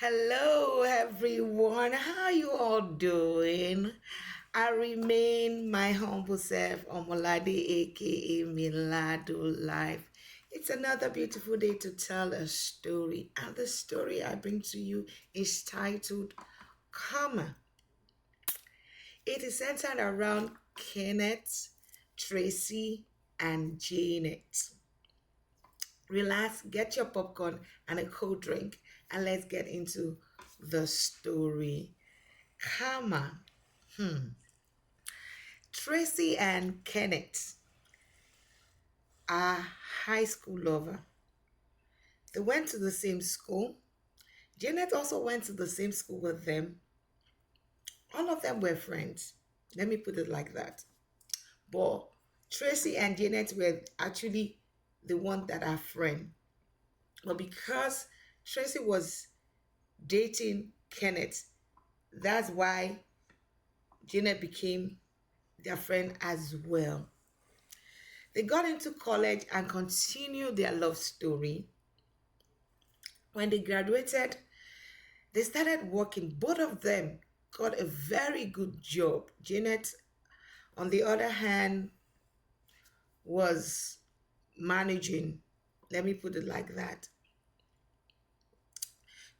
Hello, everyone. How you all doing? I remain my humble self, Omolade, aka Milado Life. It's another beautiful day to tell a story, and the story I bring to you is titled Karma. It is centered around Kenneth, Tracy, and Janet. Relax, get your popcorn and a cold drink, and let's get into the story. Karma. Tracy and Kenneth are high school lovers. They went to the same school. Janet also went to the same school with them. All of them were friends. Let me put it like that. But Tracy and Janet were actually the one that are friends. But because Tracy was dating Kenneth, that's why Janet became their friend as well. They got into college and continued their love story. When they graduated, they started working. Both of them got a very good job. Janet, on the other hand, was managing. Let me put it like that.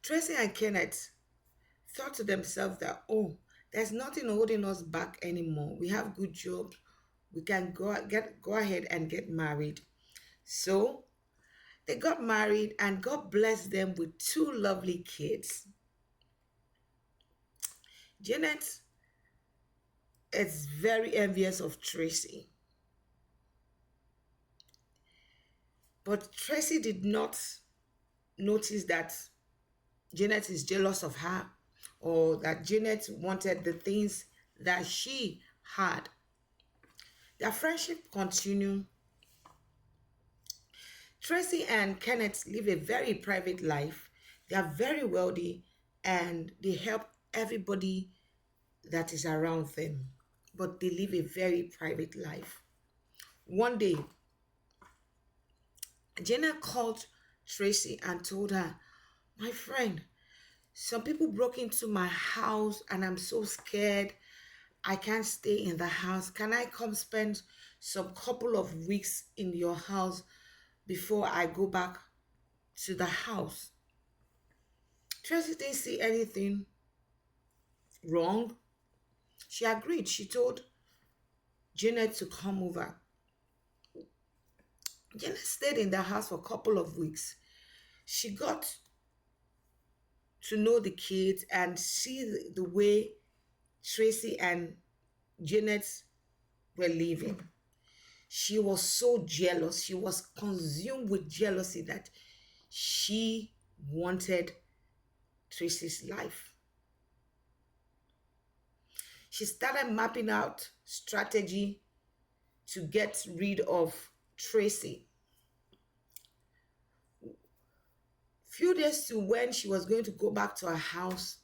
Tracy and Kenneth thought to themselves that, oh, there's nothing holding us back anymore. We have good jobs. We can go ahead and get married. So they got married and God blessed them with two lovely kids. Janet is very envious of Tracy, but Tracy did not notice that Janet is jealous of her or that Janet wanted the things that she had. Their friendship continued. Tracy and Kenneth live a very private life. They are very wealthy and they help everybody that is around them, but they live a very private life. One day, Jenna called Tracy and told her, my friend, some people broke into my house and I'm so scared. I can't stay in the house. Can I come spend some couple of weeks in your house before I go back to the house? Tracy didn't see anything wrong. She agreed. She told Janet to come over. Janet stayed in the house for a couple of weeks. She got to know the kids and see the way Tracy and Janet were living. She was so jealous. She was consumed with jealousy that she wanted Tracy's life. She started mapping out strategy to get rid of Tracy. Few days to when she was going to go back to her house,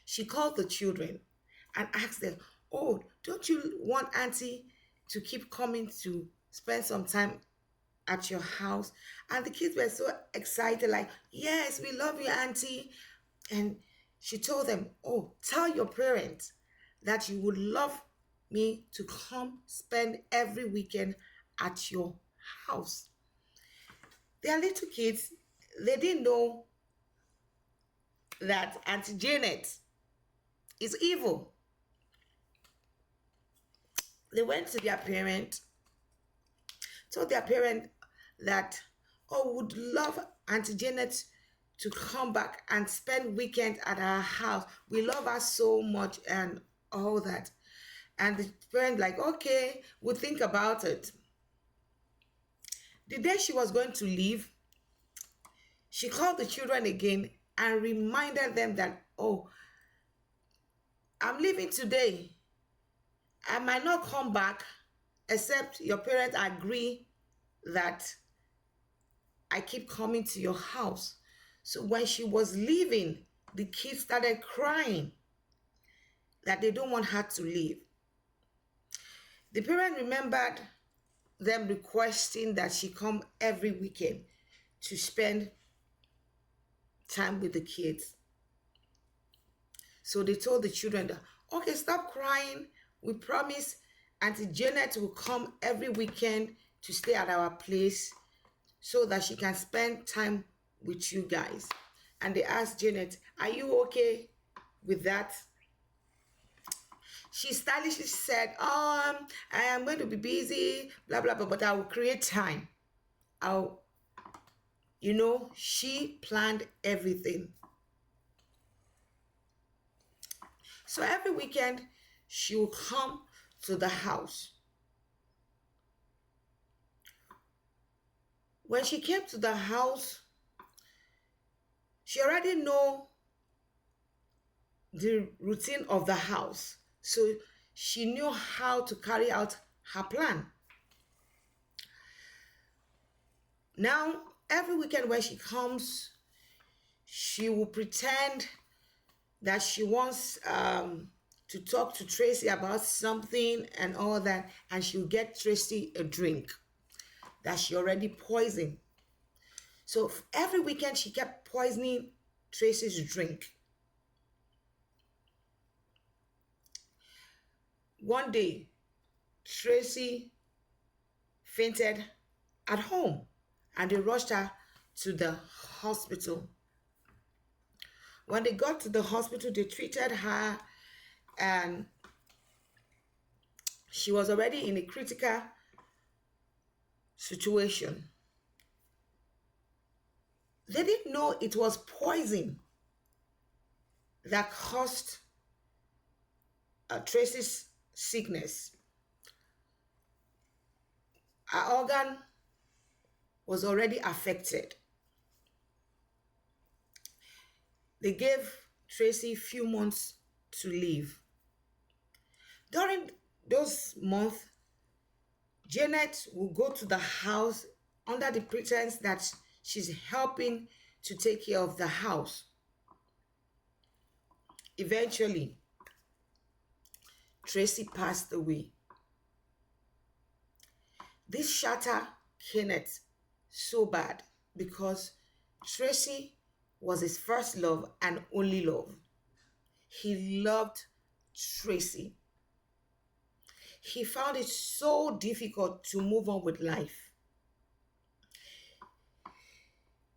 she called the children and asked them, oh, don't you want Auntie to keep coming to spend some time at your house? And the kids were so excited, like, yes, we love you, Auntie. And she told them, oh, tell your parents that you would love me to come spend every weekend at your house. They are little kids. They didn't know that Auntie Janet is evil. They went to their parent, told their parent that, oh, would love Auntie Janet to come back and spend weekend at our house. We love her so much and all that. And the parent like, okay, we'll think about it. The day she was going to leave, she called the children again and reminded them that, oh, I'm leaving today. I might not come back except your parents agree that I keep coming to your house. So when she was leaving, the kids started crying that they don't want her to leave. The parent remembered them requesting that she come every weekend to spend time with the kids. So they told the children that, okay, stop crying. We promise Auntie Janet will come every weekend to stay at our place so that she can spend time with you guys. And they asked Janet, are you okay with that? She stylishly said, I am going to be busy, blah, blah, blah, but I will create time. She planned everything. So every weekend, she will come to the house. When she came to the house, she already know the routine of the house. So she knew how to carry out her plan. Now, every weekend when she comes, she will pretend that she wants to talk to Tracy about something and all that, and she'll get Tracy a drink that she already poisoned. So every weekend she kept poisoning Tracy's drink. One day, Tracy fainted at home and they rushed her to the hospital. When they got to the hospital, they treated her and she was already in a critical situation. They didn't know it was poison that caused Tracy's sickness. Her organ was already affected. They gave Tracy a few months to live. During those months, Janet will go to the house under the pretense that she's helping to take care of the house. Eventually, Tracy passed away. This shattered Kenneth so bad because Tracy was his first love and only love. He loved Tracy. He found it so difficult to move on with life.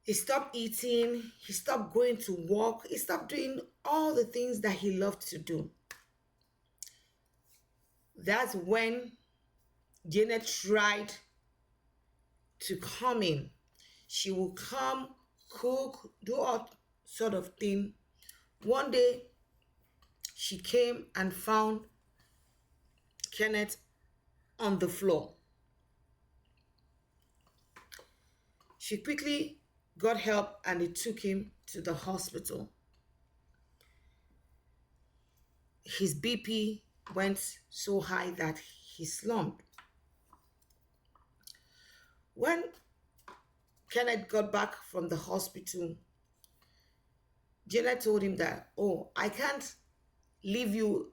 He stopped eating, he stopped going to work, he stopped doing all the things that he loved to do. That's when Janet tried to come in. She will come, cook, do all sort of thing. One day, she came and found Kenneth on the floor. She quickly got help and they took him to the hospital. His BP went so high that he slumped. When Kenneth got back from the hospital, Janet told him that, I can't leave you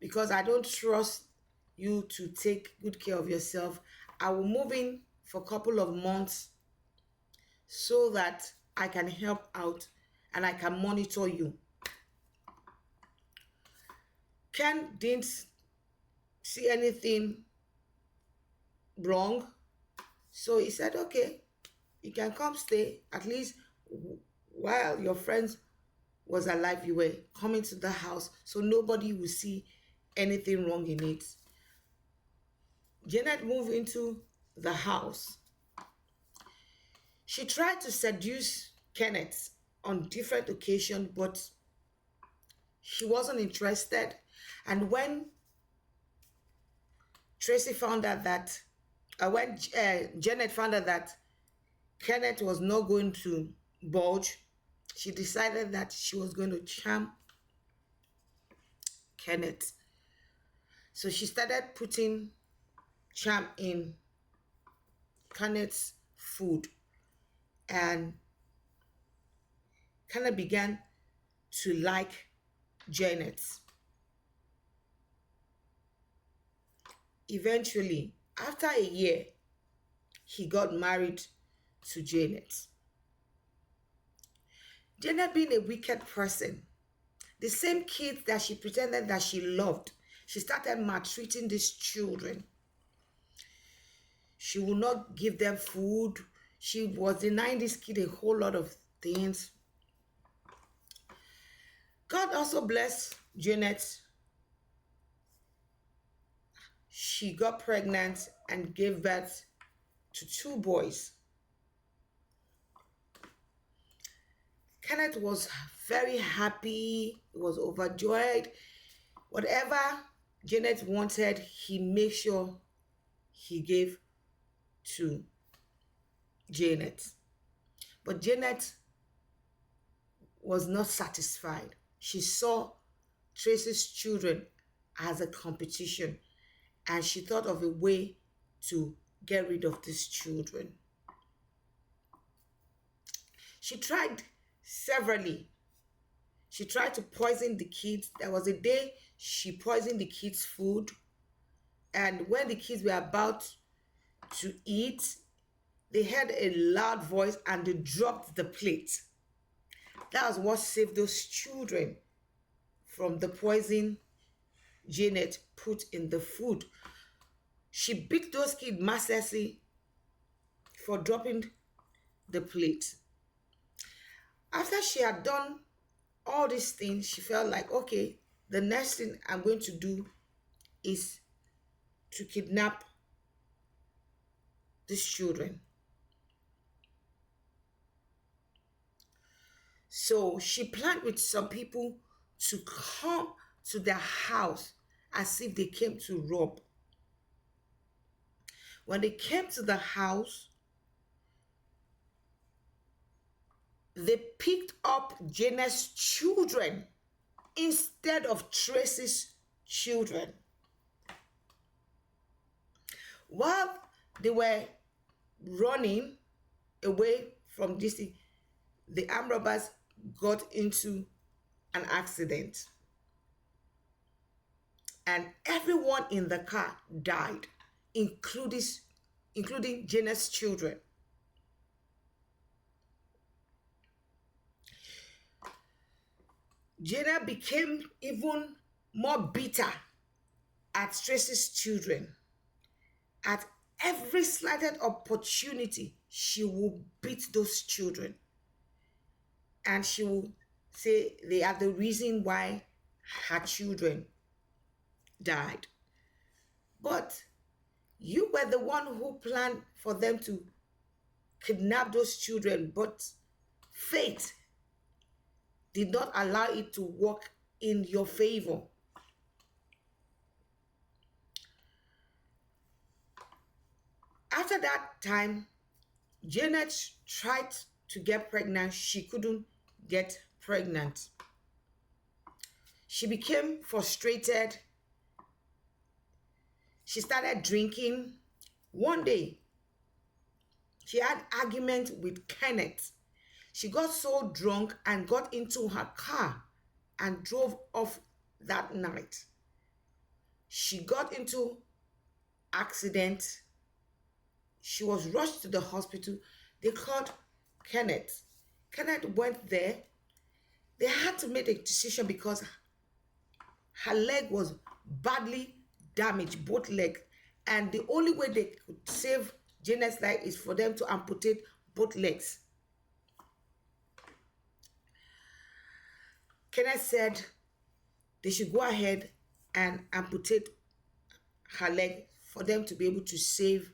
because I don't trust you to take good care of yourself. I will move in for a couple of months so that I can help out and I can monitor you. Ken didn't see anything wrong, so he said, okay, you can come stay. At least while your friends was alive, you were coming to the house, so nobody will see anything wrong in it. Janet moved into the house. She tried to seduce Kenneth on different occasions, but he wasn't interested. And when Tracy found out that, when Janet found out that Kenneth was not going to budge, she decided that she was going to charm Kenneth. So she started putting charm in Kenneth's food and Kenneth began to like Janet. Eventually, after a year, he got married to Janet. Janet being a wicked person, the same kids that she pretended that she loved, she started maltreating these children. She would not give them food. She was denying this kid a whole lot of things. God also blessed Janet. She got pregnant and gave birth to two boys. Kenneth was very happy. He was overjoyed. Whatever Janet wanted, he made sure he gave to Janet. But Janet was not satisfied. She saw Tracy's children as a competition, and she thought of a way to get rid of these children. She tried severally. She tried to poison the kids. There was a day she poisoned the kids' food, and when the kids were about to eat, they heard a loud voice and they dropped the plate. That was what saved those children from the poison Janet put in the food. She beat those kids mercilessly for dropping the plate. After she had done all these things, she felt like, okay, the next thing I'm going to do is to kidnap these children. So she planned with some people to come to their house as if they came to rob. When they came to the house, they picked up Janet's children instead of Tracy's children. While they were running away from this, the armed robbers got into an accident. And everyone in the car died, including Janet's children. Janet became even more bitter at Tracy's children. At every slighted opportunity, she will beat those children. And she will say they are the reason why her children died. But you were the one who planned for them to kidnap those children, but fate did not allow it to work in your favor. After that time, Janet tried to get pregnant. She couldn't get pregnant. She became frustrated. She started drinking. One day, she had argument with Kenneth. She got so drunk and got into her car and drove off that night. She got into accident. She was rushed to the hospital. They called Kenneth. Kenneth went there. They had to make a decision because her leg was badly damaged, both legs. And the only way they could save Janet's life is for them to amputate both legs. Kenneth said they should go ahead and amputate her leg for them to be able to save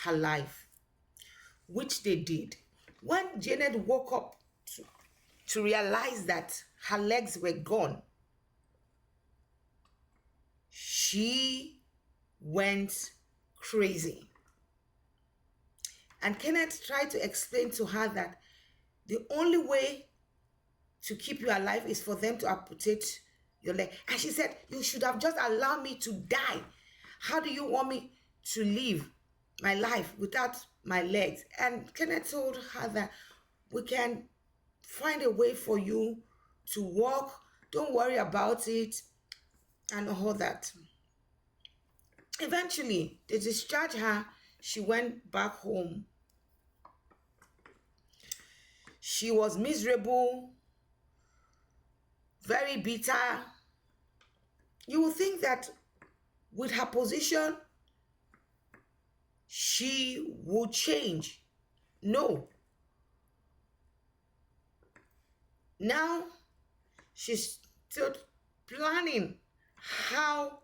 her life, which they did. When Janet woke up to realize that her legs were gone, she went crazy. And Kenneth tried to explain to her that the only way to keep you alive is for them to amputate your leg. And she said, you should have just allowed me to die. How do you want me to live my life without my legs? And Kenneth told her that we can find a way for you to walk. Don't worry about it and all that. Eventually, they discharged her. She went back home. She was miserable, very bitter. You would think that with her position, she would change. No. Now she's still planning how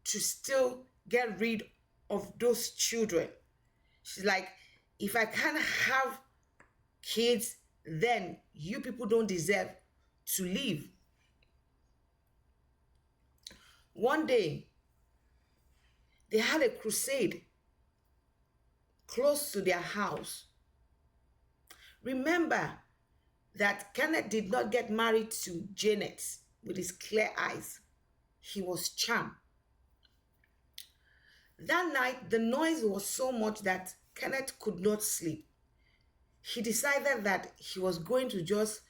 to still get rid of those children. She's like, if I can't have kids, then you people don't deserve to live. One day, they had a crusade close to their house. Remember that Kenneth did not get married to Janet with his clear eyes. He was charmed. That night, the noise was so much that Kenneth could not sleep. He decided that he was going to just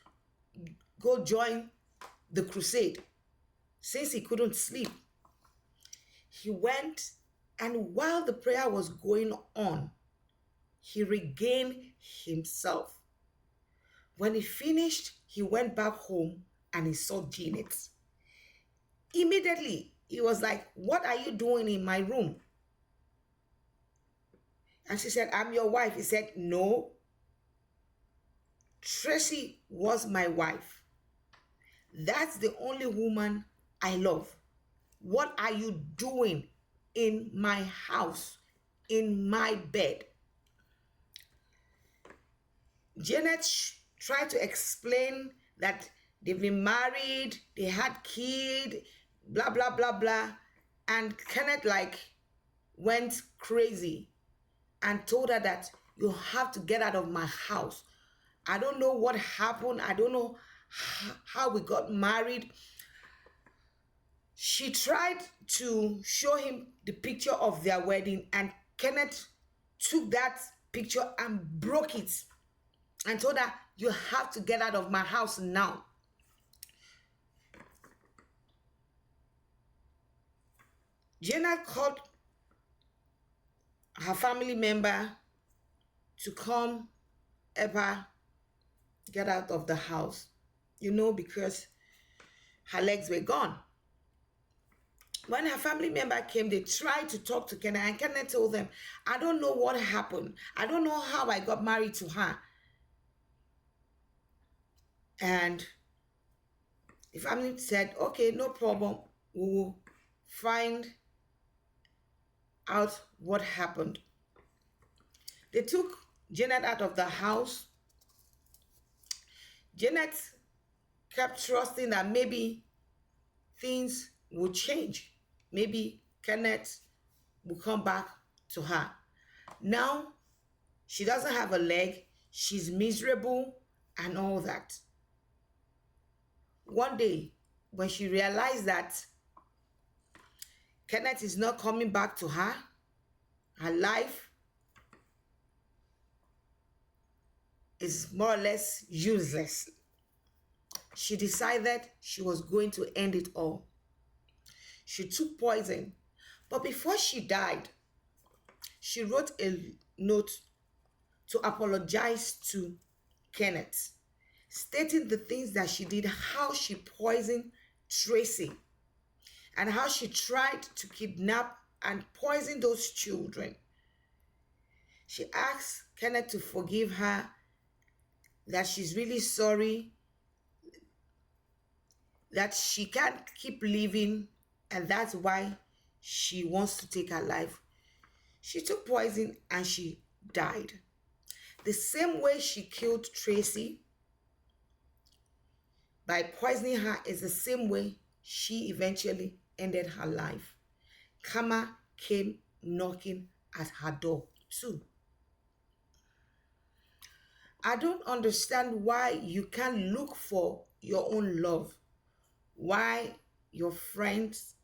go join the crusade since he couldn't sleep. He went, and while the prayer was going on, he regained himself. When he finished, he went back home and he saw Janet. Immediately, he was like, "What are you doing in my room?" And she said, "I'm your wife." He said, "No, Tracy was my wife. That's the only woman I love. What are you doing in my house, in my bed?" Janet tried to explain that they've been married, they had kid, blah, blah, blah, blah. And Kenneth went crazy and told her that you have to get out of my house. I don't know what happened. I don't know how we got married. She tried to show him the picture of their wedding, and Kenneth took that picture and broke it and told her, "You have to get out of my house now." Janet called her family member to come help her get out of the house, because her legs were gone. When her family member came, they tried to talk to Kenneth, and Kenneth told them, "I don't know what happened. I don't know how I got married to her." And the family said, "Okay, no problem. We will find out what happened." They took Janet out of the house. Janet kept trusting that maybe things would change. Maybe Kenneth will come back to her. Now, she doesn't have a leg. She's miserable and all that. One day, when she realized that Kenneth is not coming back to her, her life is more or less useless, she decided she was going to end it all. She took poison, but before she died, she wrote a note to apologize to Kenneth, stating the things that she did, how she poisoned Tracy, and how she tried to kidnap and poison those children. She asked Kenneth to forgive her, that she's really sorry, that she can't keep living, and that's why she wants to take her life. She took poison and she died. The same way she killed Tracy by poisoning her is the same way she eventually ended her life. Karma came knocking at her door too. I don't understand why you can't look for your own love. Why your friends'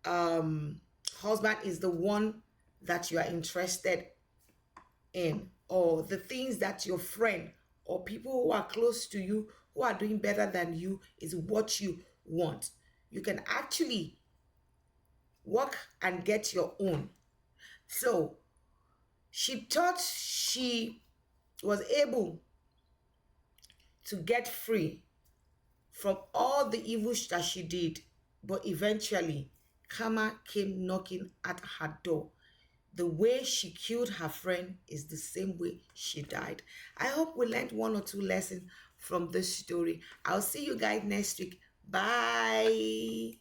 husband is the one that you are interested in, or the things that your friend or people who are close to you who are doing better than you is what you want. You can actually work and get your own. So she thought she was able to get free from all the evil that she did, but eventually karma came knocking at her door. The way she killed her friend is the same way she died. I hope we learned one or two lessons from this story. I'll see you guys next week. Bye.